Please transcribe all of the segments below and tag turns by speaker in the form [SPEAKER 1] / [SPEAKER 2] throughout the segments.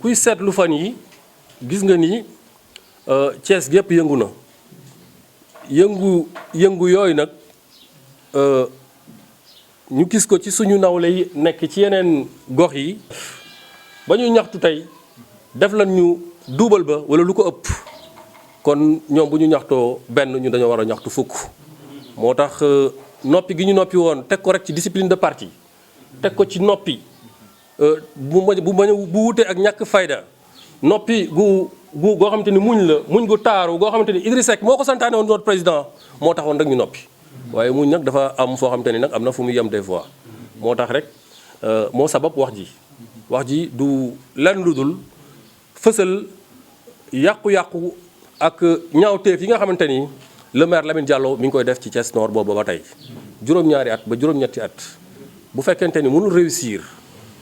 [SPEAKER 1] kuy seetlu fan yi gis nga ni Thiès gépp yëngu na yëngu yooyu nag ñu gis ko ci suñu nawle yi nekk ci yeneen gox yi ba ñuy ñaxtu tey def lan ñu duubal ba wala lu ko ëpp kon ñoom bu ñu ñaxtoo benn ñu dañoo war a ñaxtu fukk moo tax noppi gi ñu noppi woon teg ko rek ci discipline de parti teg ko ci noppi bu wutee ak ñàkk fayda noppi goo xamante ni muñ gu taaru goo xamante ni Idriss Seck moo ko santaane woon notre président moo taxoon rek ñu noppi waaye muñ nag dafa am foo xamante ni nag am na fu mu yem des fois moo tax rek moo sabab wax ji du lenn lu dul fësal yàqu-yàqu ak ñaawteef yi nga xamante ni le maire Lamine Diallo mi ngi koy def ci Thiès Nord boobu ba tey juróom-ñaari at ba juróom-ñetti at bu fekkente ni mënul réussir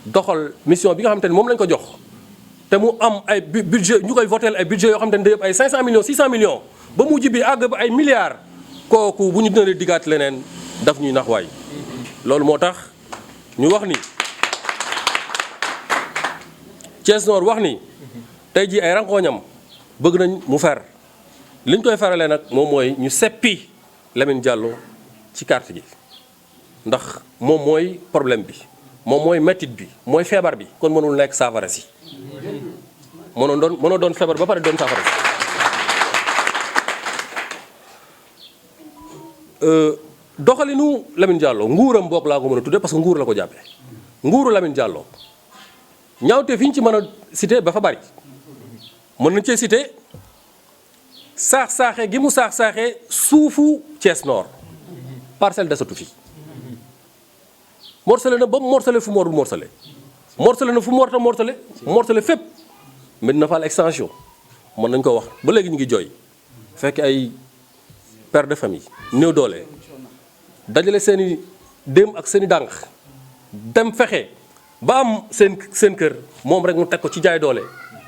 [SPEAKER 1] doxal mission bi nga xamante ni moom lañ ko jox te mu am ay budget ñu koy votel ay budget yoo xamante ni day yëpp ay 500 millions 600 millions ba mujj bi àgg ba ay milliards kooku bu ñu dina diggaat leneen daf ñuy nax waay loolu moo tax ñu wax ni Thiès Nord wax ni tey jii ay ranqooñam bëgg nañ mu fer li ñu koy feralee nag moom mooy ñu seppi Lamine Diallo ci carte gi ndax moom mooy problème bi moom mooy mettit bi mooy feebar bi kon mënul nekk saafara si mënoo doon feebar ba pare doon saafara si doxalinu Lamine Diallo nguuram boog laa ko mën a tuddee parce que nguur la ko jàppee nguuru Lamine Diallo ñaawte fi ñu ci mën a cité ba fa bari mën nañ cee cité saax-saaxee gi mu saax-saaxee suufu Thiès Nord parcelle desatu fi morcelé na ba morcelé fu mu warul morcelé na fu mu warta morcelé fépp Médina Fall extension mën nañ ko wax ba léegi ñu ngi jooy fekk ay père de famille néew doole dajale seen i déem ak seen i dànq dem fexe ba am seen kër moom rek mu teg ko ci jaay doole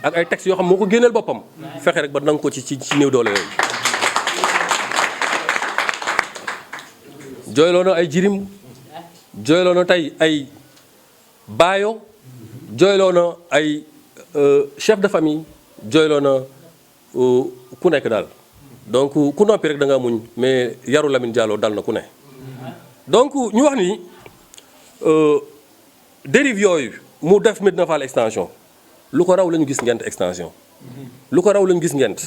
[SPEAKER 1] ak ay textes yoo xam moo ko génneel boppam fexe rek ba nangu ko ci néew doole yooyu jooyloo na ay jirim jooyloo na tey ay baayo jooyloo na ay chef de famille jooyloo na ku nekk daal donc ku noppi rek da nga muñ mais yaru Lamine Diallo dal na ku ne donc ñu wax ni dérive yooyu mu def Médina Fall extension lu ko raw la ñu gis ngent extension lu ko raw la ñu gis ngent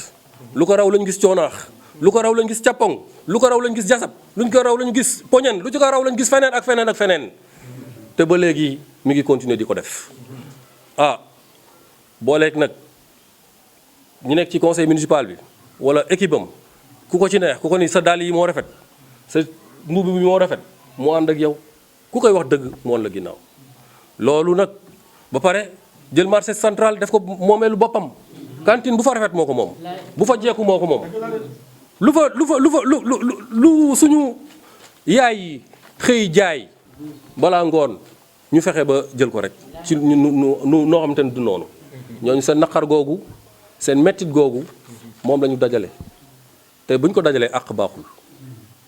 [SPEAKER 1] lu ko raw la ñu gis coonaax lu ko raw la ñu gis cappong lu ko raw la ñu gis jasab lu ko raw la ñu gis poñen lu ko raw la ñu gis feneen ak feneen ak feneen te ba léegi mi ngi continuer di ko def booleeg nag ñu nekk ci conseil municipal bi wala équipe am ku ko ci neex ku ko ni sa dàll yi moo rafet sa mbubb bi moo rafet moo ànd ak yow ku koy wax dëgg moo la ginnaaw loolu nag ba pare jël marché central def ko moomeelu boppam cantine bu fa rafet moo ko moom bu fa jeeku moo ko moom lu suñu yaay yi xëy jaay balaa ngoon ñu fexe ba jël ko rek ci noo xamante ne du noonu ñooñu seen naqar googu seen mettit googu moom la ñu dajale te bu ñu ko dajalee àq baaxul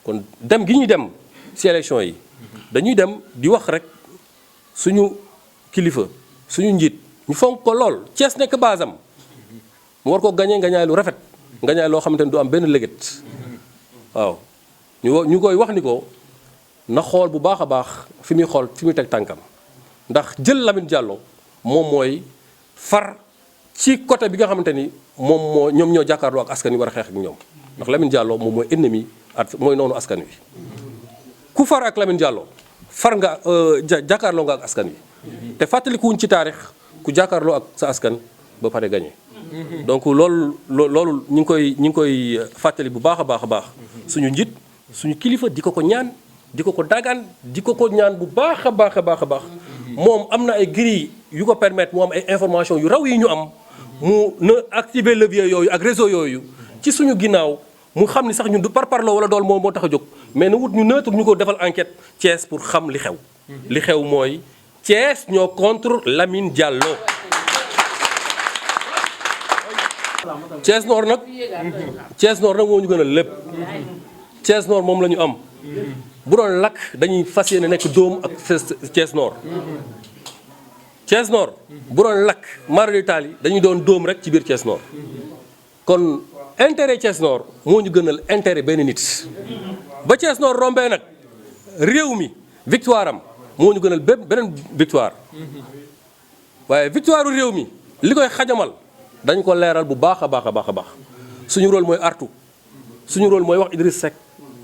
[SPEAKER 1] kon dem gi ñuy dem ci élection yi dañuy dem di wax rek suñu kilifa suñu njiit ñu fonk ko lool Thiès nekk basam mu war ko gañee ngañaay lu rafet ngañaay loo xamante ne du am benn léget waaw ñu koy wax ni ko na xool bu baax a baax fi muy xool fi muy teg tànkam ndax jël Lamine Diallo moom mooy far ci côté bi nga xamante ni moom ñoom ñoo jàkkaarloo ak askan wi war a xeex ak ñoom ndax Lamine Diallo moom mooy ennemi mooy noonu askan wi ku far ak Lamine Diallo far nga jàkkaarloo nga ak askan wi te fàttalikuwuñ ci taarix ku jàkkaarloo ak sa askan ba pare gagné donc loolu ñu ngi koy fàttali bu baax a baax suñu njiit suñu kilifa di ko ñaan di ko dagaan di ko ñaan bu baax a baax moom am na ay grilles yu ko permettre mu am ay information yu raw yi ñu am mu na activer levier yooyu ak réseau yooyu ci suñu ginnaaw mu xam ni sax ñun du parparloo wala dool moo tax a jóg mais na wut ñu neutre ñu ko defal enquête Thiès pour xam li xew li xew mooy Thiès ñoo contre Lamine Diallo Thiès Nord nag moo ñu gën a lépp Thiès Nord moom la ñu am bu doon lakk dañuy fas yéene nekk dóom ak Thiès Nord Thiès Nord bu doon lakk mara d'Italie dañuy doon dóom rek ci biir Thiès Nord kon intérêt Thiès Nord moo ñu gënal intérêt benn nit ba Thiès Nord rombee nag réew mi victoire am moo ñu gënal beneen victoire waaye victoire réew mi li koy xajamal dañ ko leeral bu baax a baax a baax a baax suñu rôle mooy artu suñu rôle mooy wax Idriss Seck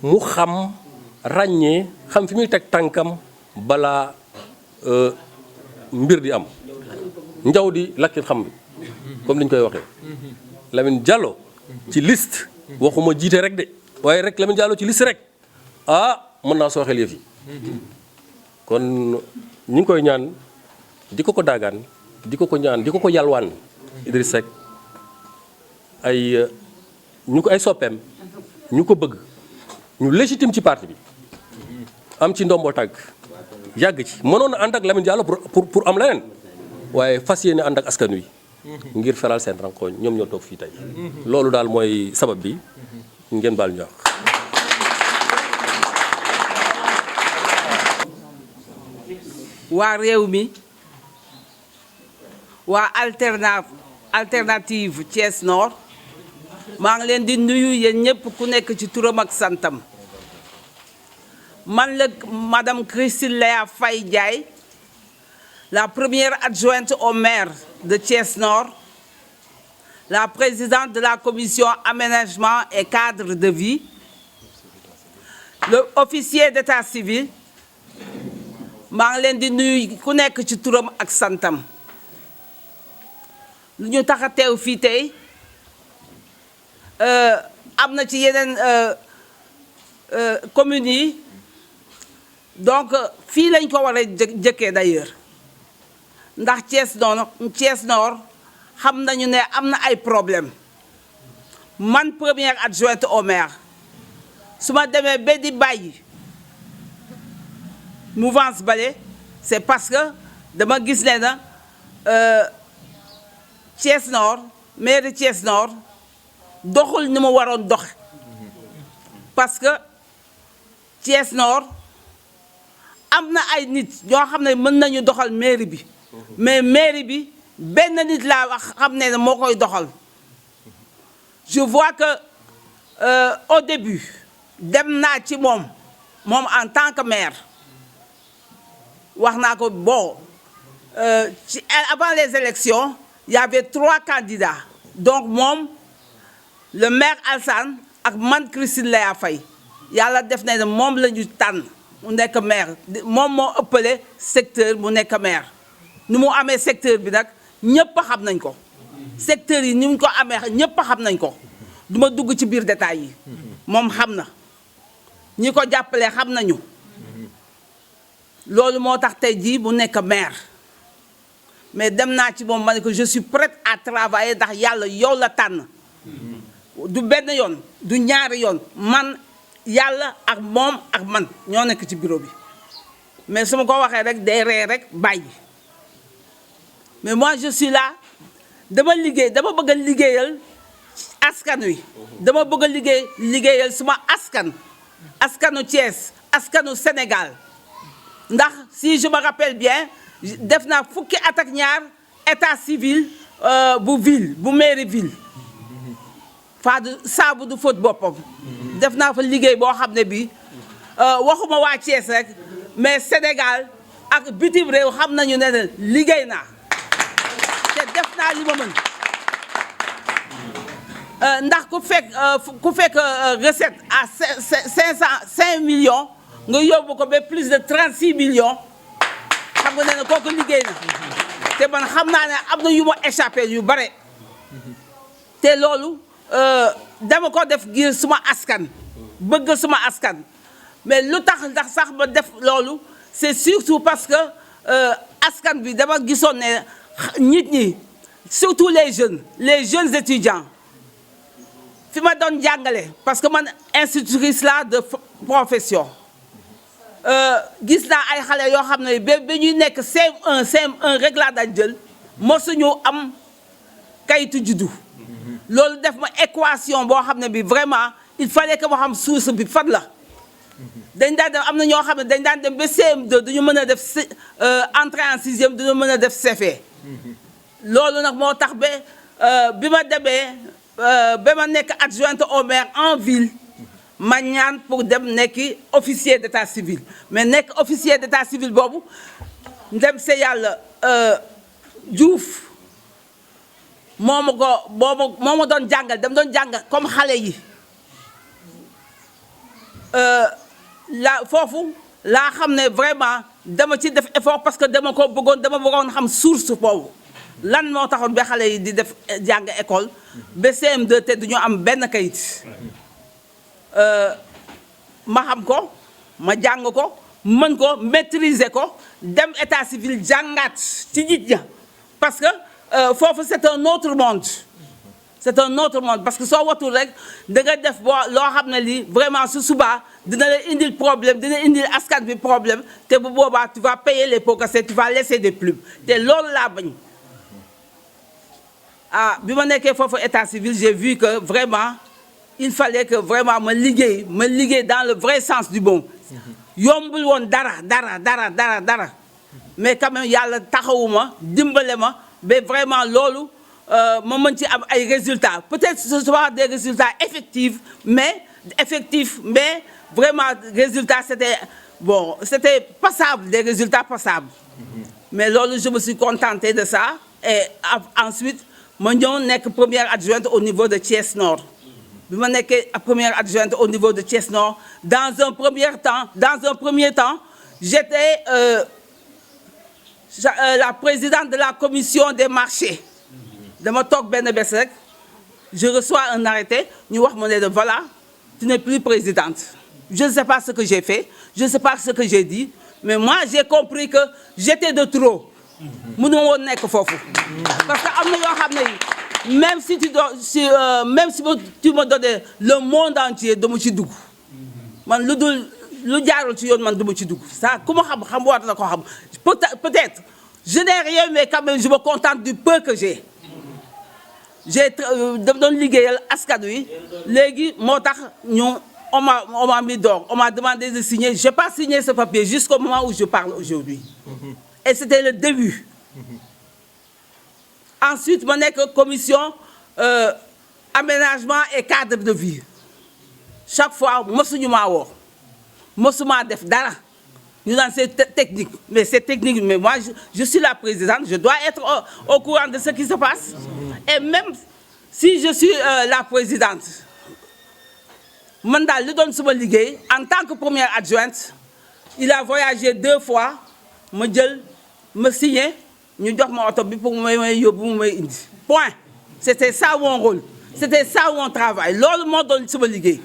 [SPEAKER 1] mu xam ràññee xam fi muy teg tànkam balaa mbir di am njaw di lakkit xam bi comme ni ñu koy waxee Lamine Diallo ci liste waxuma jiite rek de waaye rek Lamine Diallo ci liste rek mën naa sooxeel yëf yi kon ñu ngi koy ñaan di ko daagaan di ko ñaan di ko yalwaan Idriss Seck ay soppeem ñu ko bëgg ñu légitime ci parti bi am ci ndombo tàgg yàgg ci mënoon a ànd ak Lamine Diallo pour am leneen waaye fas yéene ànd ak askan wi ngir feral seen rankoñ ñoom ñoo toog fii tey loolu daal mooy sabab bi ngeen baal ñu wax.
[SPEAKER 2] waa réew mi waa alternative Thiès Nord maa ngi leen di nuyu yéen ñëpp ku nekk ci turam ak santam man la madame Christine Léa Faye Ndiaye la première adjointe au maire de Thiès Nord, la présidente de la commission aménagement et cadre de vie, le officier d'état civil maa ngi leen di nuyu ku nekk ci turam ak santam lu ñu tax a teew fii tey am na ci yeneen communes yi donc fii lañ ko war a jëkkee d'ailleurs ndax Thiès Nord xam nañu ne am na ay problème man première adjointe au maire su ma demee ba di bàyyi mouvance bale c'est parce que dama gis ne na Thiès Nord mairie Thiès Nord doxul ni mu waroon dox parce que Thiès Nord am na ay nit ñoo xam ne mën nañu doxal mairie bi mais mairie bi benn nit laa wax xam ne moo koy doxal je vois que au début dem naa ci moom en tant que maire wax naa ko bon avant les élections il y avait 3 candidats donc moom le maire Alsane ak man Christine Léa Faye yàlla def na ne moom la ñu tànn mu nekk maire moom moo ëppale secteur mu nekk maire ni mu amee secteur bi nag ñëpp xam nañ ko secteur yi ni mu ko amee ñëpp xam nañ ko du ma dugg ci biir détails yi moom xam na ñi ko jàppale xam nañu loolu moo tax tey jii mu nekk maire mais dem naa ci moom ma ne ko je suis prête à travailler ndax yàlla yow la tànn du benn yoon du ñaari yoon man yàlla ak moom ak man ñoo nekk ci bureau bi mais su ma ko waxee rek day ree rek bàyyi mais moi je suis là dama liggéey dama bëgg a liggéeyal askan wi dama bëgg a liggéeyal suma askanu Thiès askanu Sénégal ndax si je me rappelle bien def naa fukki at ak ñaar état civil bu ville bu mairie ville saabu du fóot boppam def naa fa liggéey boo xam ne bi waxuma waa Thiès rek mais Sénégal ak bitim réew xam nañu ne liggéey naa te def naa li ma mën ndax ku fekk recette à 5 millions nga yóbbu ko ba plus de 36 millions xam nga ne kooku liggéey na te man xam naa ne am na yu ma échappé yu bare te loolu dama ko def ngir suma askan bëgg suma askan mais lu tax ndax sax ma def loolu c'est surtout parce que askan bi dama gisoon ne nit ñi surtout les jeunes étudiants fi ma doon jàngale parce que man institutrice la de profession gis naa ay xale yoo xam ne ba ñuy nekk CM1 rek laa daan jël mosuñu am kayitu juddu loolu def ma équation boo xam ne bi vraiment il fallait que ma xam source bi fan la dañ daan dem am na ñoo xam ne dañ daan dem ba CM2 duñu mën a def entrée en sixième duñu mën a def CFEE loolu nag moo tax ba bi ma demee ba ma nekk adjointe au maire en ville ma ñaan pour dem nekki officier d'état civil mais nekk officier d'état civil boobu ndem se yàlla Diouf moo ma doon jàngal dem doon jàngal comme xale yi foofu laa xam ne vraiment dama ci def effort parce que dama bëggoon xam source boobu lan moo taxoon ba xale yi di def jàng école ba CM2 te duñu am benn kayit ma xam ko ma jàng ko mën ko maîtriser ko dem état civil jàngaat ci nit ña parce que foofu c'est un autre monde parce que soo watul rek da nga def loo xam ne lii vraiment su subaa dina la indil problème dina indil askan bi problème te bu boobaa tu vas payer les pots cassés tu vas laisser des plumes te loolu laa bañ bi ma nekkee foofu état civil j'ai vu que vraiment il fallait que vraiment ma liggéey dans le vrai sens du mot yombul woon dara mais quand même yàlla taxawuma dimbale ma ba vraiment loolu ma mën ci am ay résultats peut-être ce soit des résultats effectifs mais vraiment résultats c'était passable, des résultats passables mais loolu je me suis contentée de ça et ensuite ma ñëw nekk première adjointe au niveau de Thiès Nord bi ma nekkee première adjointe au niveau de Thiès Nord dans un premier temps j'étais la présidente de la commission des marchés dama toog benn bés rek je reçois un arrêté ñu wax ma ne voilà tu n'es plus présidente je ne sais pas ce que j'ai fait je ne sais pas ce que j'ai dit mais moi j'ai compris que j'étais de trop mënu woon nekk foofu parce que am na yoo xam ne même si tu me donnais le monde entier dama ci dugg man lu jaarul ci yoon man dama ci dugg ça ku ma xam war na ko xam peut-être je n'ai rien mais quand même je me contente du peu que j'ai dama doon liggéeyal askan wi léegi moo tax on m'a mis dehors on m'a demandé de signer j'ai pas signé ce papier jusqu'au moment où je parle aujourd'hui et c'était le début ensuite ma nekk commission aménagement et cadre de vie chaque fois mosuñu maa woo mosuma def dara ñu naan c'est technique mais moi je suis la présidente je dois être au courant de ce qui se passe et même si je suis la présidente man daal li doon suma liggéey en tant que première adjointe il a voyagé 2 fois ma signé ñu jox ma oto bi pour may yóbbu mu may indi point c'était ça mon rôle c'était ça mon travail loolu moo doon suma liggéey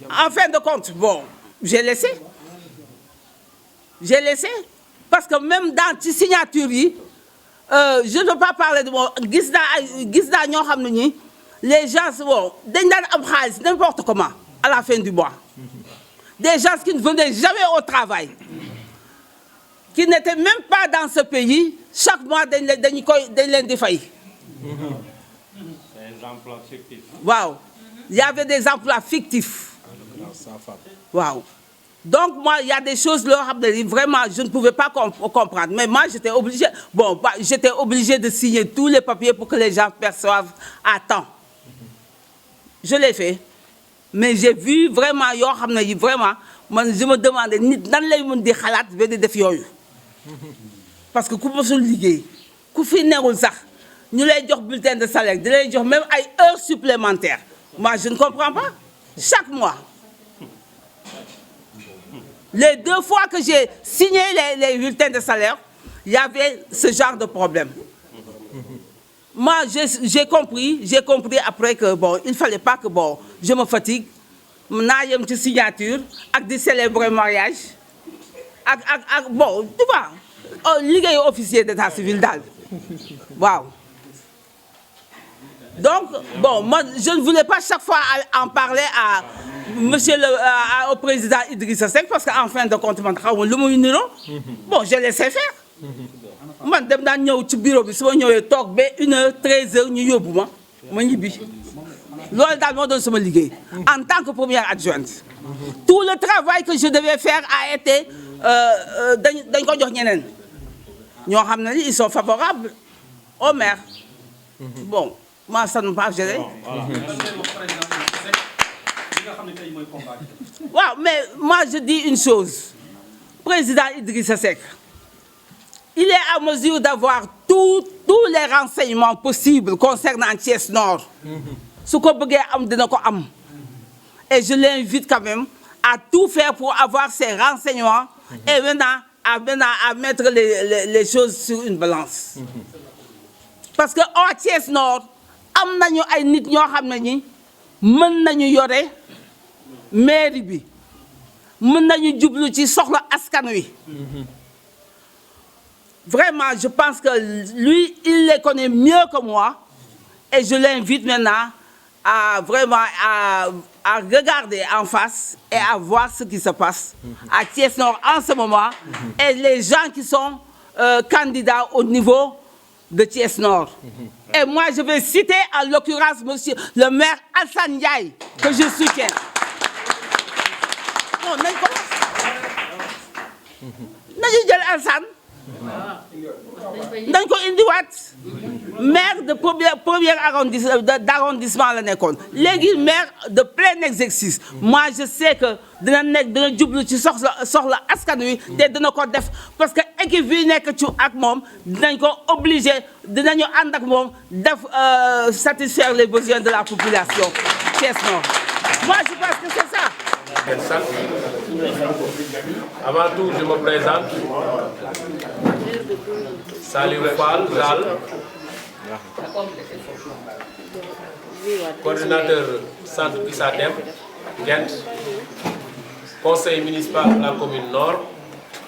[SPEAKER 2] en fin de compte j'ai laissé parce que même dans ci signature yi je ne veux pas parler de moi gis naa ñoo xam ne ñi les gens dañ daan am xaalis n'importe comment à la fin du mois des gens qui ne venaient jamais au travail qui n'étaient même pas dans ce pays chaque mois dañ leen di fay.
[SPEAKER 3] Des emplois fictifs.
[SPEAKER 2] waaw il y avait des emplois fictifs. waaw donc moi il y a des choses loo xam ne vraiment je ne pouvais pas comprendre mais moi j'étais obligée de signer tous les papiers pour que les gens perçoivent à temps je l'ai fait mais j'ai vu vraiment yoo xam ne yi vraiment man je me demandais nit nan lay mën di xalaat ba di def yooyu parce que ku mësul liggéey ku fi newul sax ñu lay jox bulletin de salaire di lay jox même ay heures supplémentaires moi je ne comprends pas chaque mois les 2 fois que j'ai signé les bulletins de salaire il y avait ce genre de problème moi j'ai compris après que il fallait pas que je me fatigue naa yem ci signature ak di célébrer mariage ak tu vois liggéeyu officier d'état civil daal waaw donc moi je ne voulais pas chaque fois en parler à au président Idrissa Seck parce que en fin de compte man xaw ma lu muy niroo je laissais faire man dem daan ñëw ci bureau bi su ma ñëwee toog ba 1h 13h ñu yóbbu ma ñibbi loolu daal moo doon sama liggéey en tant que première adjointe. Tout le travail que je devais faire a été dañ ko jox ñeneen ñoo xam ne ils sont favorables au maire. Bon, moi ça ne m'a pas gêné. Waaw, mais moi je dis une chose. Président Idrissa Seck, il est à mesure d'avoir tous les renseignements possibles concernant Thiès Nord. Su ko bëggee am dina ko am. Et je l'invite quand même à tout faire pour avoir ces renseignements et maintenant à mettre les choses sur une balance. Parce que au Thiès Nord am nañu ay nit ñoo xam ne ñi mën nañu yore mairie bi mën nañu jublu ci soxla askan wi. Vraiment, je pense que lui, il les connaît mieux que moi et je l'invite maintenant à vraiment à regarder en face et à voir ce qui se passe à Thiès Nord en ce moment et les gens qui sont candidats au niveau de Thiès Nord. Et moi, je vais citer en l'occurrence monsieur le maire Alassane Ndiaye que je soutiens. Non, nañ ko nañu jël Alassane dañ ko indiwaat maire de premier arrondissement la nekkoon léegi maire de plein exercice. Moi je sais que dina jublu ci soxla askan wi te dina ko def parce que équipe bi nekk ci ak moom dinañ ko obligé dinañu ànd ak moom def satisfaire les besoins de la population Thiès Nord. Moi je pense que c'est ça.
[SPEAKER 1] Avant tout, je me présente. Saliou Fall Zal, coordinateur centre Issa Dème, Gent, conseil municipal de la commune Nord,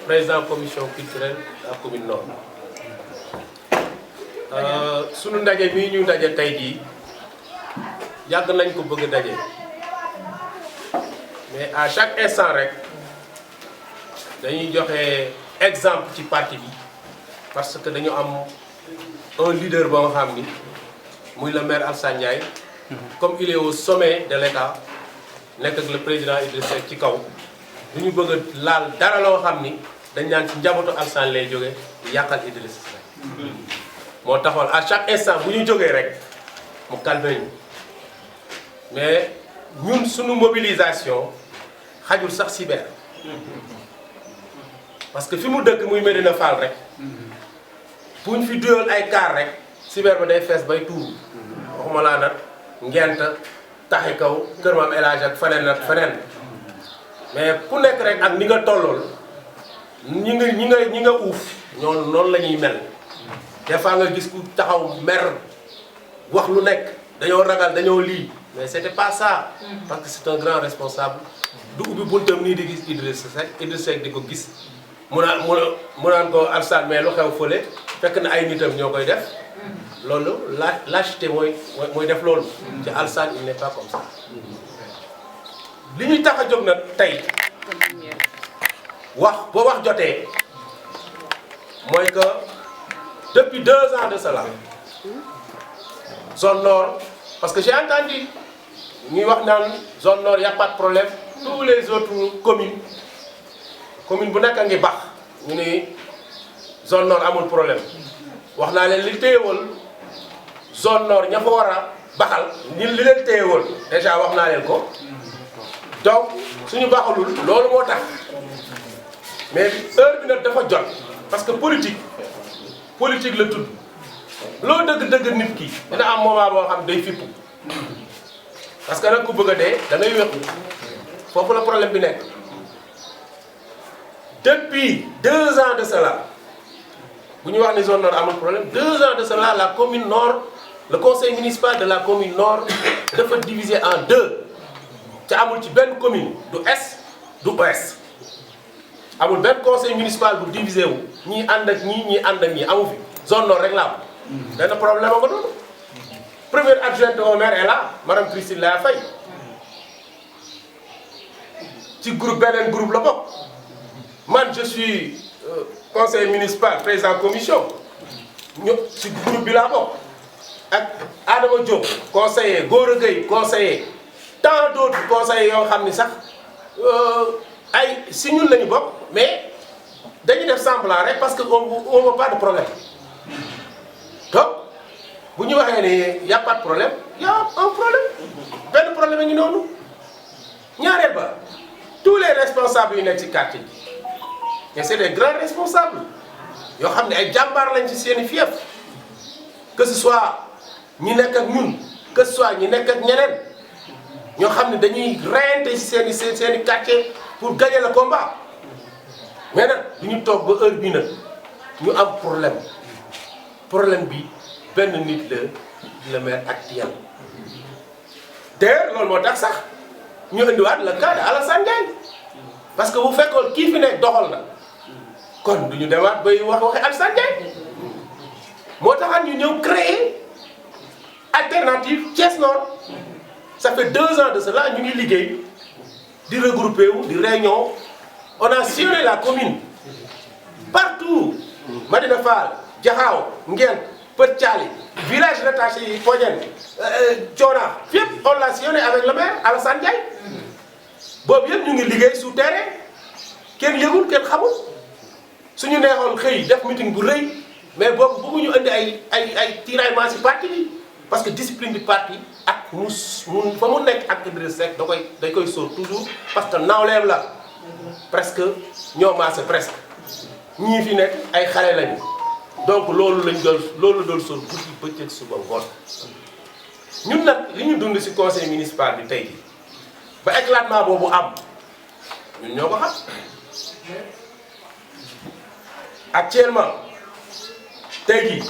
[SPEAKER 1] président commission culturelle de la commune Nord. Sunu ndaje mi ñu ndaje tey jii yàgg nañ ko bëgg daje mais à chaque instant rek dañuy joxe exemple ci parti bi parce que dañu am un leader boo nga xam ni muy le maire Alassane Ndiaye comme il est au sommet de l'État nekk ak le président Idrissa Seck ci kaw du ñu bëgg a laal dara loo xam ni dañ naan ci njabootu Alassane lay jóge di yàqal Idrissa Seck moo taxoon à chaque instant bu ñu jógee rek mu calmé ñu mais ñun suñu mobilisation xajul sax cyber parce que fi mu dëkk muy Médina Fall rek bu ñu fi duyoon ay car rek cyber ba day fees bay tuuru waxuma laa nag ngent taxi kaw kër Maam El Hadj ak feneen ak feneen mais ku nekk rek ak ni nga tollool ñi nga uuf noonu la ñuy mel des fois nga gis ku taxaw mer wax lu nekk dañoo ragal dañoo lii mais c'était pas ça parce que c'est un grand responsable du ubbi buntam nii di gis Idrissa Seck di ko gis mu naan ko Alassane mais lu xew fële fekk na ay nitam ñoo koy def loolu lâcheté mooy def loolu ci Alassane il n'est pas comme ça li ñuy tax a jóg nag tey wax boo wax jotee mooy que depuis 2 ans de cela zone nord parce que j'ai entendu ñuy wax naan zone nord y a pas de problème tous les autres communes bu nekk a ngi bax ñu ni zone nord amul problème wax naa leen li téyewoon zone nord ña fa war a baxal li leen téyewoon déjà wax naa leen ko donc suñu baxalul loolu moo tax mais heure bi nag dafa jot parce que politique la tudd loo dëgg nit ki dina am moment boo xam day fippu parce que nag ku bëgg a dee da ngay wéqu foofu la problème bi nekk depuis 2 ans de cela bu ñu wax ni zone nord amul problème 2 ans de cela la commune nord le conseil municipal de la commune nord dafa diviser en 2 te amul ci benn commune du est du ouest amul benn conseil municipal bu divisé wu ñii ànd ak ñii amu fi zone nord rek la am benn problème nga doon première adjointe au maire est là madame Christine Laya Faye ci beneen groupe la bokk man je suis conseiller municipal président commission ci groupe bi laa bokk
[SPEAKER 3] ak Adama Diop conseiller Gora Gueye conseiller tant d'autres conseillers yoo xam ni sax ay si ñun lañu bokk mais dañuy def semblant rek parce que on veut pas de problème donc bu ñu waxee ne y a pas de problème y a un problème benn problème a ngi noonu ñaareel ba tous les responsables yu nekk ci quartier bi et c'est des grands responsables yoo xam ne ay jàmbaar lañ ci seeni fief que ce soit ñi nekk ak ñun que ce soit ñi nekk ak ñeneen ñoo xam ne dañuy reyante ci seeni quartier pour gagner le combat mais nag du ñu toog ba heure bii nag ñu am problème bi benn nit la le maire actuel d'ailleurs loolu moo tax sax ñu indiwaat le cas de Alassane Ndiaye parce que bu fekkoon kii fi nekk doxal na kon du ñu demaat bay waxi Alassane Ndiaye moo taxaat ñu ñëw créer alternative Thiès Nord ça fait 2 ans de cela ñu ngi liggéey di regrouper wu di réunion on a sillonné la commune partout Madina Fall Diakhao Nguent Petit Thialy village rattaché yi Fodiène Thiona fépp on l'a sillonné avec le maire Alassane Ndiaye boobu yëpp ñu ngi liggéey sous terrain kenn yëgul kenn xamul suñu neexoon xëy def meeting bu rëy mais boobu bëgguñu indi ay tiraillement ci parti bi parce que discipline du parti ak mu fa mu nekk ak Idriss Seck dañ koy sóor toujours parce que nawleem la presque ñoo maase presque ñii fi nekk ay xale lañu donc loolu doon sóor guddi bëccëg suba ngoon ñun nag li ñu dund ci conseil municipal bi tey ba éclatement boobu am ñun ñoo ko xam actuellement tey jii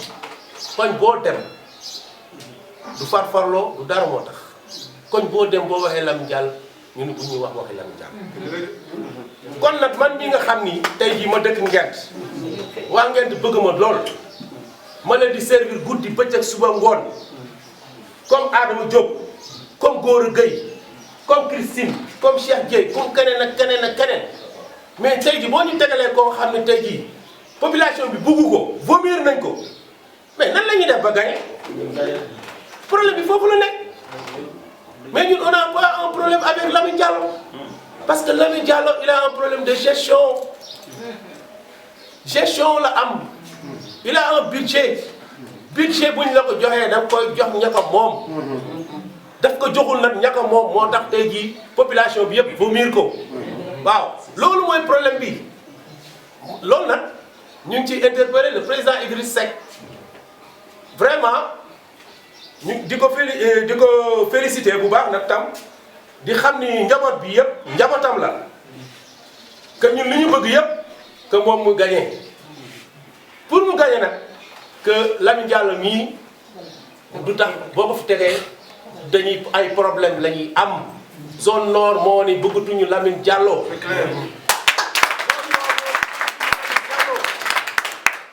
[SPEAKER 3] koñ boo dem du farfarloo du dara moo tax koñ boo dem boo waxee Lamine Diallo ñu ne bu ñuy wax waxee Lamine Diallo kon nag man mi nga xam ni tey jii ma dëkk Nguent waa Nguent bëgg ma lool ma leen di servir guddi bëccëg suba ngoon comme Adama Diop comme Gora Gueye comme Christine comme Cheikh Dieye comme keneen ak keneen ak keneen mais tey jii boo ñu tegalee koo xam ne tey jii population bi buggu ko vomir nañ ko mais nan la ñuy def ba gagner problème bi foofu la nekk mais ñun on n'a pas un problème avec Lamine Diallo parce que Lamine Diallo il a un problème de gestion la am il a un budget bu ñu la ko joxee da nga koy jox ña ko moom daf ko joxul nag ña ko moom moo tax tey jii population bi yëpp vomir ko waaw loolu mooy problème bi loolu nag ñu ngi ciy interpeller le président Idriss Seck vraiment ñu di ko féliciter bu baax nag tam di xam ni njaboot bi yëpp njabootam la que ñun li ñu bëgg yëpp que moom mu gagné pour mu gagné nag que Lamine Diallo mii du tax boo ko fi tegee dañuy ay problème la ñuy am zone nord moo ni bëggatuñu Lamine Diallo.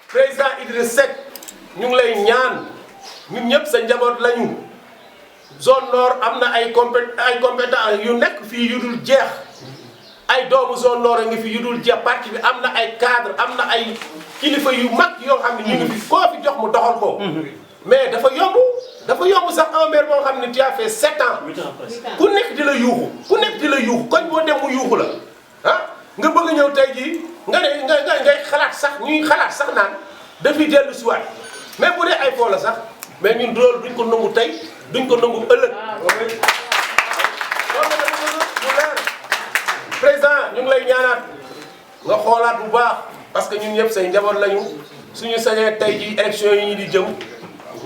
[SPEAKER 3] président Idriss Seck ñu ngi lay ñaan ñun ñëpp sa njaboot lañu zone nord am na ay compétence yu nekk fii yu dul jeex ay doomu zone nord a ngi fi yu dul jeex parti bi am na ay cadre am na ay kilifa yu mag yoo xam ne ñu ngi fi koo fi jox mu doxal ko mais dafa yomb sax un maire boo xam ne tu as fait 7 ans ku nekk di la yuuxu koñ boo dem mu yuuxu la ah nga bëgg ñëw tey jii nga ne ngay xalaat sax ñuy xalaat sax naan dafiy dellu si waat mais bu dee ay foo la sax mais ñun loolu duñ ko nangu tey duñ ko nangu ëllëg loolu dafa mu leer président ñu ngi lay ñaanaat nga xoolaat bu baax parce que ñun ñëpp say njaboot lañu suñu sañee tey jii élection yi ñu di jëm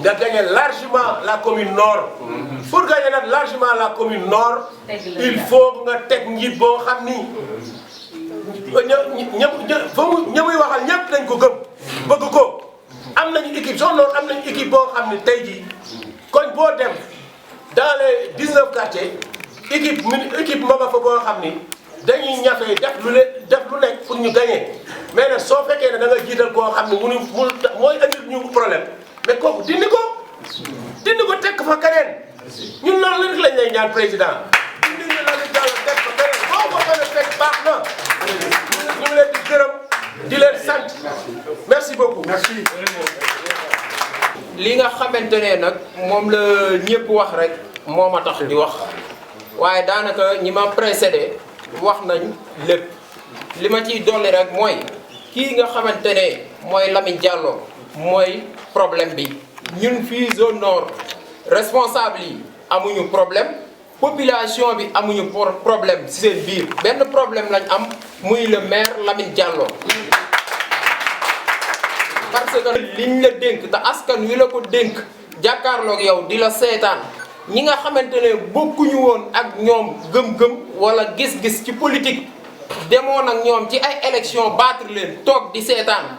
[SPEAKER 3] nga gagné largement la commune nord. Pour gagner largement la commune nord, il faut nga teg njiit boo xam ni ñëpp waxal ñëpp dañ ko gëm bëgg ko. am nañu équipe zone nord am nañu équipe boo xam ni tey jii koñ boo dem dans les 19 quartiers équipe ma nga fa boo xam ni dañuy ñafe def lu nekk pour ñu gagner mais nag soo fekkee ne da nga jiital koo xam ni mooy andil ñu problème. mais kooku dindi ko tekk fa keneen ñun noonu rek lañ lay ñaan président dindi ñu la ñu jàll tekk fa keneen boo ko mën a fekk baax na ñu ngi leen di gërëm di leen sant merci beaucoup. merci.
[SPEAKER 4] li nga xamante ne nag moom la ñëpp wax rek moo ma tax di wax waaye daanaka ñi ma précédé wax nañ lépp li ma ciy dolli rek mooy kii nga xamante ne mooy Lamine Diallo mooy problème bi ñun fii zone nord responsable yi amuñu problème population bi amuñu problème ci seen biir benn problème lañ am muy le maire Lamine Diallo parce que liñ la dénk te askan wi la ko dénk jàkkaarloog yow di la seetaan ñi nga xamante ne bokkuñu woon ak ñoom gëm-gëm wala gis-gis ci politique demoon ak ñoom ci ay élection battre leen toog di seetaan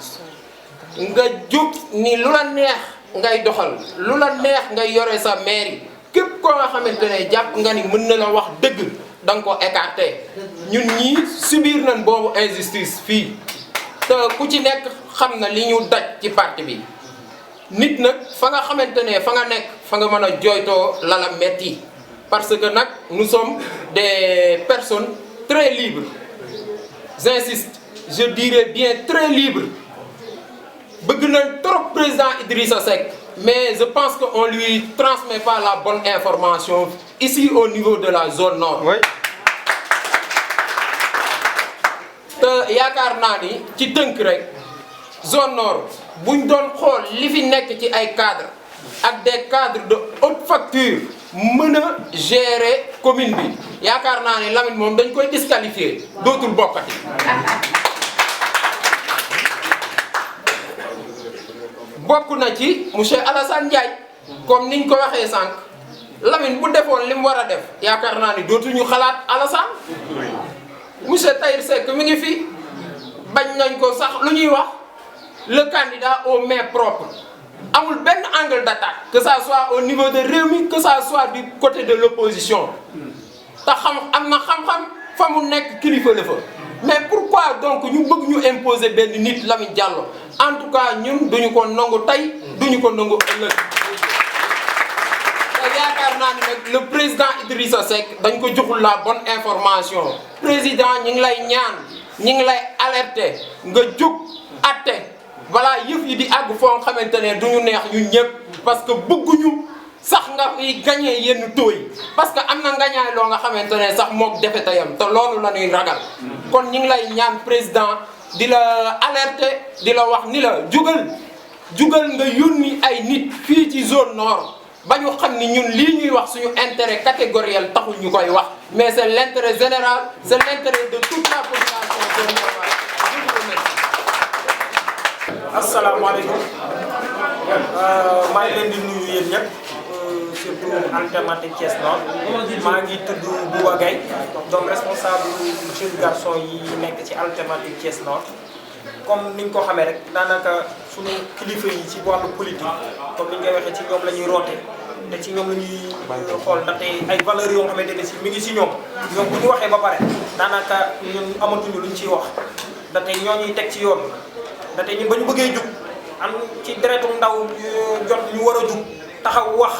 [SPEAKER 4] nga jub ni lu la neex ngay doxal lu la neex ngay yore sa mairie képp koo nga xamante ne jàpp nga ni mën na la wax dëgg da nga ko écarté ñun ñii subir nañ boobu injustice fii te ku ci nekk xam na li ñu daj ci parti bi nit nag fa nga xamante ne fa nga nekk fa nga mën a jooytoo lala metti parce que nag nous sommes des personnes très libres j'insiste je dirais bien très libres bëgg nañ trop président Idrissa Seck mais je pense qu'on lui transmet pas la bonne information ici au niveau de la zone nord.
[SPEAKER 5] Oui.
[SPEAKER 4] te yaakaar naa ni ci tënk rek zone nord buñ doon xool li fi nekk ci ay cadres ak des cadres de haute facture mën a gérer commune bi yaakaar naa ni Lamine moom dañ koy disqualifier dootul bokkati. bokk na ci monsieur Alassane Ndiaye comme niñ ko waxee sànq Lamine bu defoon li mu war a def yaakaar naa ni dootuñu xalaat Alassane monsieur Tahir Seck mi ngi fi bañ nañ ko sax lu ñuy wax le candidat aux mains propres amul benn angle d'attaque que ça soit au niveau de Rewmi que ça soit du côté de l'opposition te am na xam-xam fa mu nekk kilifa la fa mais pourquoi donc ñu bëgg ñu imposer benn nit Lamine Diallo en tout cas ñun duñu ko nangu tey duñu ko nangu ëllëg te yaakaar naa ne nag le président Idrissa Seck dañ ko joxul la bonne information président ñi ngi lay ñaan ñi ngi lay alerter nga jóg atte balaa yëf yi di àgg foo xamante ne duñu neex ñun ñëpp parce que bëgguñu sax nga fi gagné yenn taux yi parce que am na ngañaay loo nga xamante ne sax mook defe tayam te loolu la ñuy ragal kon ñu ngi lay ñaan président di la alerter di la wax ni la jugal nga yónni ay nit fii ci zone nord ba ñu xam ni ñun lii ñuy wax suñu intérêt catégoriel taxul ñu koy wax mais c'est l'intérêt général c'est l'intérêt de toute la population zone nord.
[SPEAKER 5] asalaamaaleykum maa ngi leen di nuyu yéen ñëpp surtout en thématique Thiès Nord maa ngi tudd Bouba Gaye donc responsable jeune garçon yi nekk ci alternative Thiès Nord comme niñ ko xamee rek daanaka suñu kilifa yi ci wàllu politique comme niñ koy waxee ci ñoom la ñuy roote te ci ñoom la ñuy xool ndaxte ay valeurs yoo xamante ne si mi ngi si ñoom bu ñu waxee ba pare daanaka ñun amatuñu luñ ciy wax ndaxte ñoo ñuy teg ci yoon ndaxte ñun ba ñu bëggee jug am ci deretu ndaw jot ñu war a jug taxaw wax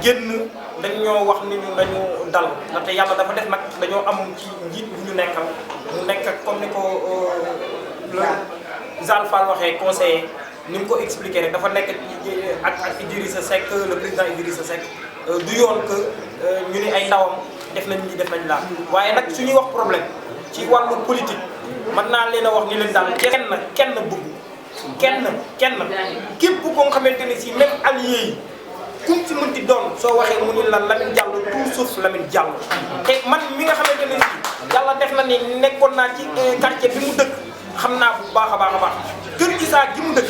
[SPEAKER 5] génn dañ ñoo wax ni ñu dañu dal ndaxte yàlla dafa def nag dañoo am ci njiit bu ñu nekkal mu nekk comme ni ko le Zal Fall waxee conseiller ni mu ko expliqué rek dafa nekk ak Idrissa Seck le président Idrissa Seck du yoon que ñu ni ay ndawam def nañ li def nañ laa waaye nag suñuy wax problème ci wàllu politique mën naa leen a wax ni leen daal kenn bëgg kenn képp ko nga xamante ne si même allié yi kum ci mënti doon soo waxee mu ni la Lamine Diallo tout sauf Lamine Diallo te man mi nga xamante ne si yàlla def na ni nekkoon naa ci quartier bi mu dëkk xam naa bu baax a baax kër gi saa gi mu dëkk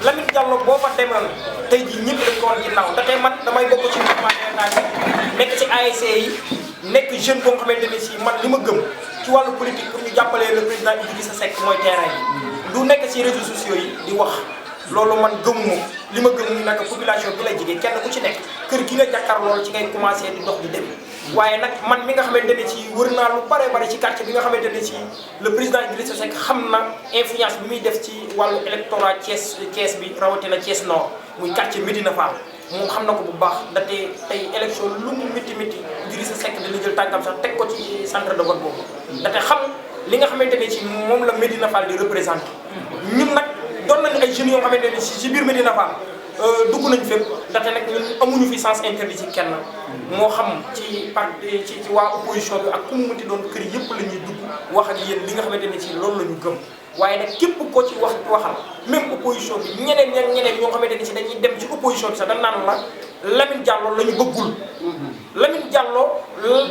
[SPEAKER 5] Lamine Diallo boo fa demoon tey jii ñëpp dañ ko woon ginnaaw ndaxte man damay bokk ci mouvement nekk ci ASC yi nekk jeune boo nga xamante ne si man li ma gëm ci wàllu politique pour ñu jàppalee le président Idrissa Seck mooy terrain yi du nekk ci réseaux sociaux yi di wax loolu man gëmuma li ma gëm ni nag population bi lay jege kenn ku ci nekk kër gi nga jàkkaar loolu ci ngay commencé di dox di dem waaye nag man mi nga xamante ne ci wër naa lu bare ci quartier bi nga xamante ne ci le président Idrissa Seck xam na influence bi muy def ci wàllu électorat Thiès bi rawatina Thiès Nord muy quartier Médina Fall moom xam na ko bu baax ndaxte tey élection lu mu métti Idrissa Seck dina jël tànkam sax teg ko ci centre de vote boobu ndaxte xam li nga xamante ne ci moom la Médina Fall di représenté ñun nag doon nañu ay jeunes yoo xamante ne si biir Médina Fall dugg nañ fépp ndaxte nag ñun amuñu fi sens interdit ci kenn moo xam ci parti ci waa opposition bi ak ku mu mënti doon kër yëpp la ñuy dugg wax ak yéen li nga xamante ne ci loolu la ñu gëm waaye nag képp ko ci waxal même opposition bi ñeneen ñoo xamante ne ci dañuy dem ci opposition bi sax dañ naan la Lamine Diallo la ñu bëggul Lamine Diallo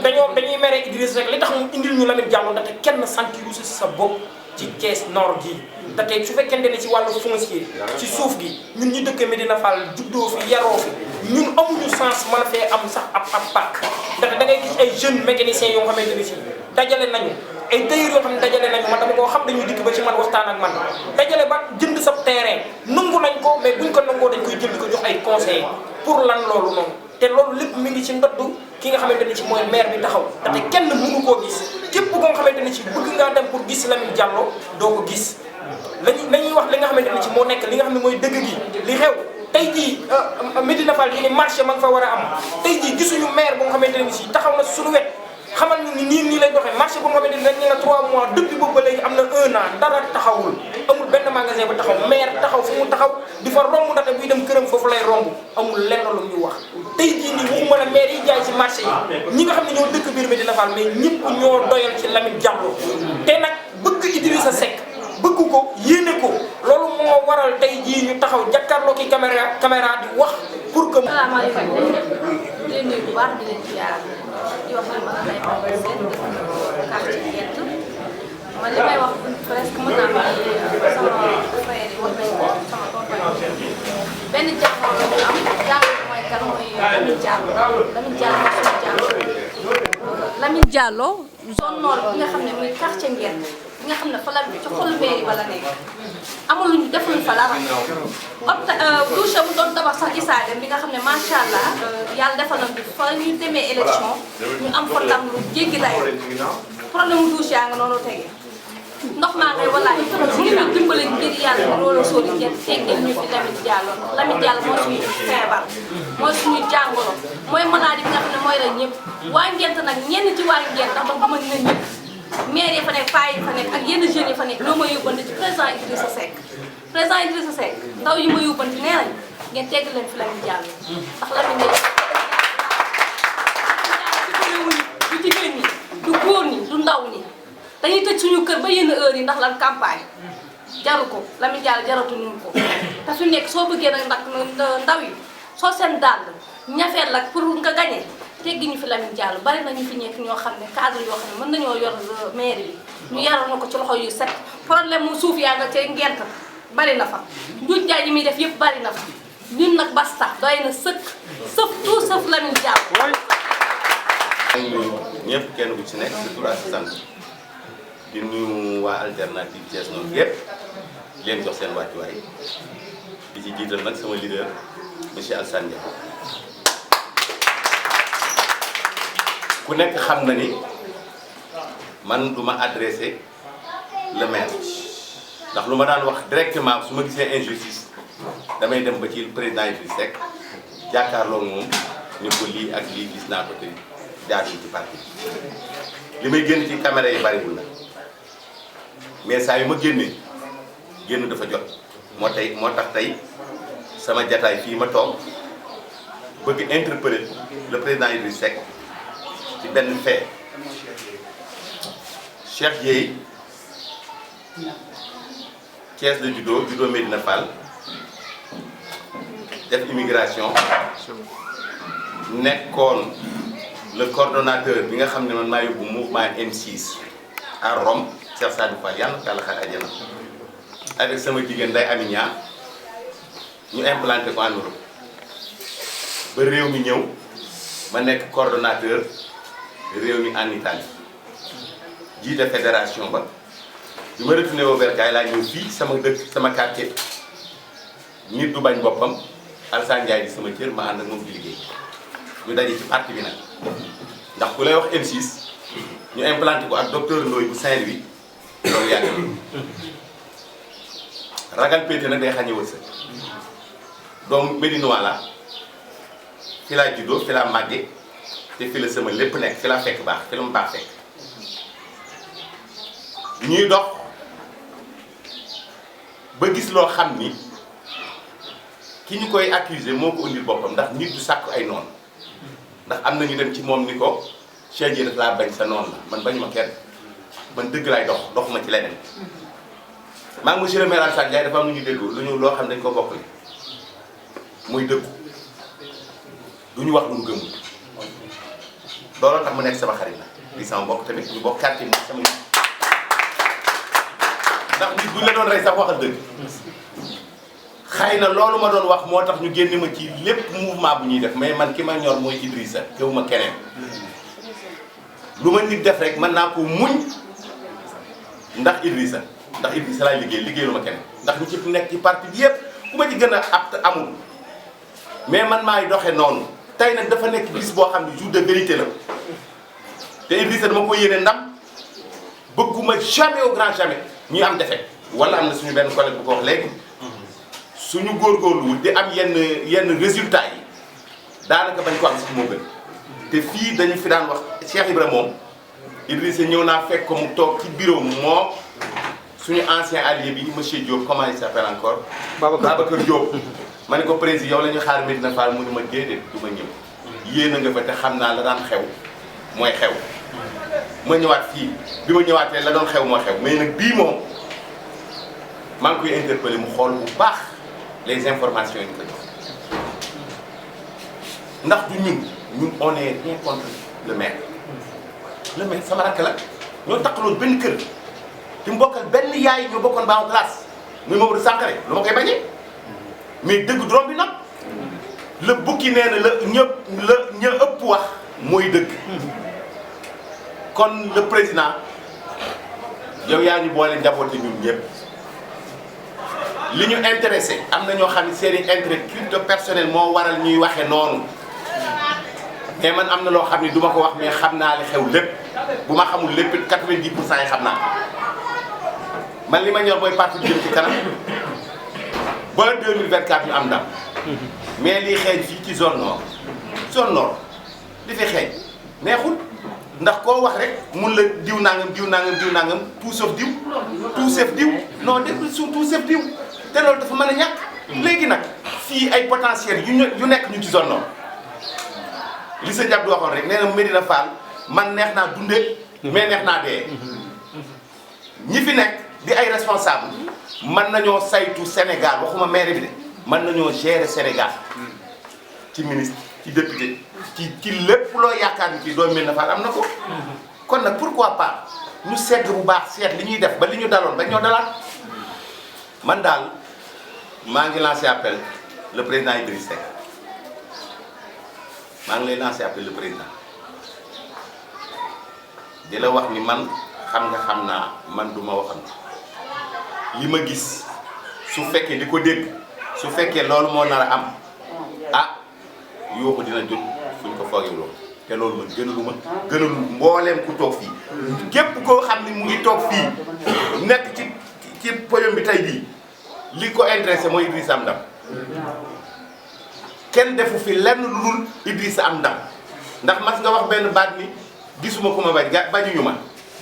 [SPEAKER 5] dañuy mere Idrissa Seck li tax mu indil ñu Lamine Diallo ndaxte kenn sentiru si sa bopp ci Thiès Nord gii ndaxte su fekkente ne ci wàllu foncier ci suuf gi ñun ñu dëkk Medina Fall juddoo fi yaroo fi ñun amuñu sens mën a fee am sax ab pàkk ndaxte da ngay gis ay jeunes mécaniciens yoo xamante ne si dajale nañu ay tailleur yoo xam ne dajale nañu man dama koo xam dañuy dikk ba ci man waxtaan ak man dajale ba jënd sa terrain nangu nañ ko mais buñ ko nangoo dañ koy jël di ko jox ay conseils pour lan loolu noonu te loolu lépp mi ngi ci ndoddu ki nga xamante ne ci mooy maire bi taxaw te kenn mënu koo gis képp koo nga xamante ne ci bëgg ngaa dem pour gis Lamine Diallo doo ko gis lañuy wax li nga xamante ne ci moo nekk li nga xam ne mooy dëgg gi li xew tey jii Medina Fall yi ni marché ma nga fa war a am tey jii gisuñu maire bu nga xamante ne ci taxaw na suñu wet xamal ni nii lay doxee marché bu nga xamante ne dañ ne la 3 mois depuis boobu ba léegi am na 1 an dara taxawul amul benn magasin ba taxaw maire taxaw fu mu taxaw di fa romb ndaxte buy dem këram foofu lay romb amul lenn lu ñu wax tey jii nii waxuma la maire yi jaay ci marché yi ñi nga xam ne ñoo dëkk biir Medina Fall mais ñëpp ñoo doyal ci Lamine Diallo te nag bëgg Idrissa Seck bëgg ko yéene ko loolu moo waral tey jii ñu taxaw jàkkaarloo ki caméra di wax pour que.
[SPEAKER 6] salaamaaleykum di leen nuyu bu baax di leen ziar di wax ne man lay wax seen quartier Gent man li may wax presque mën naa am sama frère yi wax nañ ko sama tonton benn jàngoor la ñu am jàngoor mooy kan mooy Lamine Diallo Lamine Diallo zone nord bi nga xam ne muy quartier Gent bi nga xam ne fa la ci xolu mairie ba la nekk amul luñu defuñu fa dara douche mu doon tabax sax Issa Deme bi nga xam ne macha allah yàlla defal na fa ñu demee élection ñu am fa ndam lu jéggi day problème mu douche yaa nga noonu tege ndox maa ngay walaay bu ñu dimbale ngir yàlla bi loolu sóori Gent teggeel ñu fi Lamine Diallo mooy suñu feebar mooy suñu jàngoro mooy maladie bi nga xam ne mooy la ñëpp waa Gent nag ñenn ci waa Gent ndax man dama dina ñëpp maire yi fa nekk paa yi fa nekk ak yenn jeunes yi fa nekk loo ma yóbbante ci président Idrissa Seck ndaw yi ma yóbbante nee nañ ngeen tegg leen fi Lamine Diallo ndax Lamine du jigéen ñi du góor ñi du ndaw ñi dañuy tëj suñu kër ba yenn heure yi ndax lan campagne jaru ko Lamine Diallo jaratuñu ko te fi nekk soo bëggee nag ndaw yi soo seen dàll ñafeel la pour nga gagné teggi ñu fi Lamine Diallo bari na ñu fi nekk ñoo xam ne cadre yoo xam ne mën nañoo yor mairie bi ñu yaroon na ko ci loxo yu set problème mu suuf yaa nga cay Gent bari na fa njuuj njaay yi muy def yëpp bari na fa ñun nag basta doy na sëkk sëf tout sauf Lamine Diallo.
[SPEAKER 7] ñëpp kenn ku ci nekk sa tur ak sa sant di nuyu waa alternative Thiès Nord yëpp leen jox seen wàccuwaay di ci jiital nag sama leader monsieur Alassane Dia ku nekk xam na ni man du ma adressé le maire ndax lu ma daan wax directement su ma gisee injustice damay dem ba ci président Idrissa Seck jàkkaarloo moom ni ko lii ak lii gis naa ko te jaarul ci parti li may génn ci caméra yi bariwul na mais saa yu ma génnee génn dafa jot moo tax tey sama jataay fii ma toog bëgg interpeller le président Idrissa Seck ci benn fait Cheikh Dieye Thiès la juddoo Medina Fall def immigration nekkoon le coordonnateur bi nga xam ne man maa yóbbu mouvement M6 à Rome Cheikh Sadou Fall yàlla na ko yàlla xaar àjjana avec sama jigéen Ndeye Amina ñu implanté ko en Europe ba réew mi ñëw ma nekk coordonnateur réew mi en Italie jiite fédération ba bi ma retourné au Bercail laa ñëw fii sama dëkk sama quartier nit du bañ boppam Alassane Ndiaye di sama cër ma ànd ak moom di liggéey ñu daje ci parti bi nag ndax ku lay wax M6 ñu implanté ko ak docteur Ndoye bu Saint-Louis loolu yàgg ragal pété nag day xañe wërsëg donc Médinois la fi laa juddoo fi laa màggee te fi la sama lépp nekk fi laa fekk baax fi la mu baax fekk ñuy dox ba gis loo xam ni ki ñu koy accuser moo ko indil boppam ndax nit du sàkk ay noonu ndax am na ñu dem ci moom ni ko Cheikh Dieye daf laa bañ sa noonu la man bañu ma kenn man dëgg laay doxuma ci leneen maa ngi monsieur le maire Alassane Ndiaye dafa am lu ñu déglu loo xam dañ ko bokk li muy dëggu du ñu wax lu ñu gëmul looloo tax mu nekk sama xarit la di sama mbokk tamit ñu bokk quartier bi sama ndax nit buñ la doon rey sax waxal dëgg xëy na loolu ma doon wax moo tax ñu génne ma ci lépp mouvement bu ñuy def mais man ki ma ñor mooy Idrissa teewuma keneen lu ma nit def rek mën naa ko muñ ndax Idrissa laay liggéeyalu ma keneen ndax ñu ci nekk ci parti bi yépp ku ma ci gën a apte amul mais man maay doxe noonu tey nag dafa nekk bis boo xam ne jour de vérité la te Idrissa dama ko yéene ndam bëgguma jamais au grand jamais ñuy am defet wala am na suñu benn collègue bu ko wax léegi suñu góorgóorluwul di am yenn résultats yi daanaka bañ ko am sax moo gën te fii dañu fi daan wax Cheikh Ibra moom Idrissa ñëw naa fekk ko mu toog ci bureau moo suñu ancien allié bi monsieur Diop comment il s'appelle encore Babacar Diop ma ne ko président yow la ñu xaar Medina Fall mu ne ma déedéet du ma ñëw yéen a nga fa te xam naa la daan xew mooy xew ma ñëwaat fii bi ma ñëwaatee la doon xew moo xew mais nag bii moom maa ngi koy interpellé mu xool bu baax les informations yi ñu ko jox ndax du ñun on est rien contre le maire sama rakk la ñoo takkaloon benn kër te mu bokkal benn yaay ñoo bokkoon baaxu classe muy Mamadou Sankharé lu ma koy bañee mais dëgg doom bi nag la bukki nee na ña ëpp wax mooy dëgg kon le président yow yaa ñu boole njaboote ñun ñëpp li ñu intéressé am na ñoo xam ne seen i intérêt crypto personnel moo waral ñuy waxe noonu mais man am na loo xam ne du ma ko wax mais xam naa li xew lépp bu ma xamul lépp 90 pour cent yi xam naa man li ma ñor mooy parti bi jëm ci kanam ba 2024 ñu am ndam mais lii xeeñ fii ci zone nord li fi xeeñ neexul ndax koo wax rek mun la diw nangam tout sauf diw non de tout sauf diw te loolu dafa mën a ñàkk léegi nag fii ay potentiel yu nekk ñu ci zone nord li sa jàpp di waxoon rek nee na Medina Fall man neex naa dundee mais neex naa dee ñi fi nekk di ay responsable mën nañoo saytu Sénégal waxuma maire bi de mën nañoo gérer Sénégal ci ministre ci député ci lépp loo yaakaar ni ci doomu Medina Fall am na ko kon nag pourquoi pas ñu segg bu baax seet li ñuy def ba li ñu daloon ba ñoo dalaat man daal maa ngi lancé appel le président Idrissa Seck maa ngi lay lancé appel le président di la wax ni man xam naa man du ma waxam li ma gis su fekkee di ko dégg su fekkee loolu moo nar a am yoo ko dina jot fuñ ko foogee loolu te loolu man gënalu mbooleem ku toog fii képp koo xam ni mu ngi toog fii nekk ci podium bi tey bii li ko intéressé mooy Idrissa am ndam kenn defu fi lenn lu dul Idrissa am ndam ndax mas nga wax benn baat ni gisuma ko ma bañuñu ma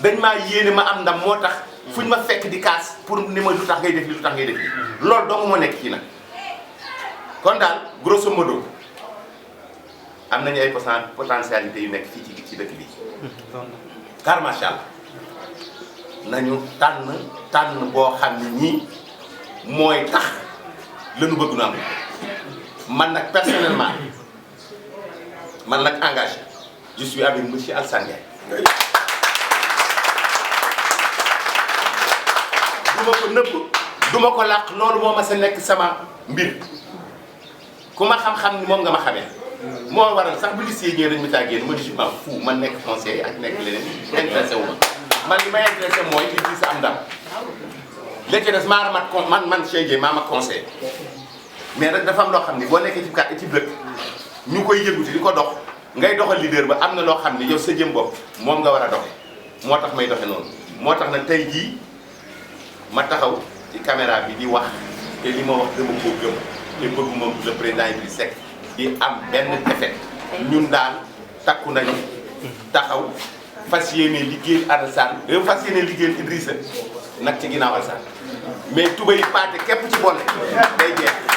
[SPEAKER 7] dañ maa yéene ma am ndam moo tax fuñ ma fekk di kaas pour ni ma lu tax ngay def li loolu dong moo nekk ci nag kon daal grosso modo am nañu ay potentialité yu nekk fii ci dëkk bi car macha allah nañu tànn boo xam ne ñii mooy tax la ñu bëgg nu am man nag personnellement man nag engagé je suis avec monsieur Alassane Ndiaye du ma ko nëbb du ma ko làq loolu moo ma sa nekk sama mbir ku ma xam-xam ni moom nga ma xamee moo waral sax bu lycée ñëwee dañ ma caa génn ma je m'en fous man nekk conseiller ak nekk leneen intéressé wu ma man li may intéressé mooy Idrissa am ndam léegi des maa mat man Cheikh Dieye maa ma conseil mais nag dafa am loo xam ni boo nekkee ci dëkk ñu koy yënguti di ko dox ngay doxal leader ba am na loo xam ni yow sa jëm bopp moom nga war a doxe moo tax may doxe noonu moo tax nag tey jii ma taxaw ci caméra bi di wax te li ma wax dama koo gëm te bëgg moom le président Idrissa Seck di am benn defet ñun daal takku nañu taxaw fas yéene liggéey Alassane fas yéene liggéey Idrissa nag ci ginnaaw Alassane mais tuba yi paate képp ci boole day jeex